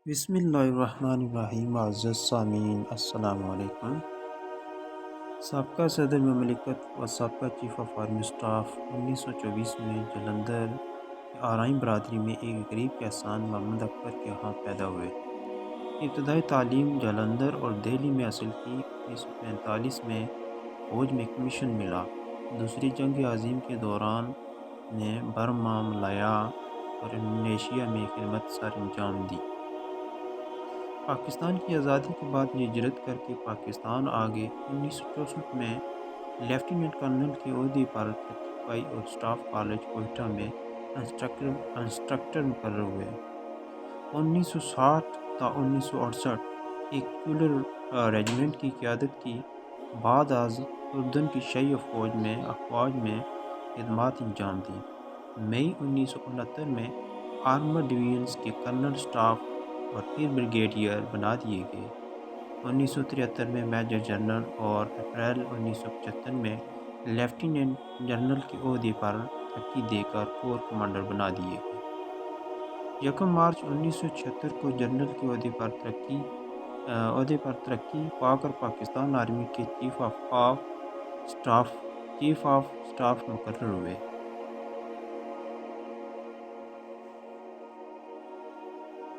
بسم اللہ الرحمن الرحیم۔ معزز سامعین، السلام علیکم۔ سابقہ صدر مملکت و سابقہ چیف آف آرمی اسٹاف 1924 میں جلندھر کی آرائیں برادری میں ایک غریب کسان محمد اکبر کے ہاں پیدا ہوئے۔ ابتدائی تعلیم جلندھر اور دہلی میں حاصل کی۔ 1945 میں فوج میں کمیشن ملا۔ دوسری جنگ عظیم کے دوران نے برما، ملایا اور انڈونیشیا میں خدمت سر انجام دی۔ پاکستان کی آزادی کے بعد ہجرت کر کے پاکستان آگئے۔ 1964 میں لیفٹیننٹ کرنل کے عہدے پر ترقی پائی اور اسٹاف کالج کوئٹہ میں انسٹرکٹر مقرر ہوئے۔ 1960 تا 1968 ایک ریگولر ریجیمنٹ کی قیادت کی بعد از اردن کی شہری افواج میں خدمات انجام دیں۔ مئی 1969 میں آرمر ڈویژنز کے کرنل اسٹاف اور پھر بریگیڈیئر بنا دیے گئے۔ 1973 میں میجر جنرل اور اپریل 1975 میں لیفٹیننٹ جنرل کے عہدے پر ترقی دے کر کور کمانڈر بنا دیے گئے۔ 1 مارچ 1976 کو جنرل کے عہدے پر ترقی پا کر پاکستان آرمی کے چیف آف اسٹاف مقرر ہوئے۔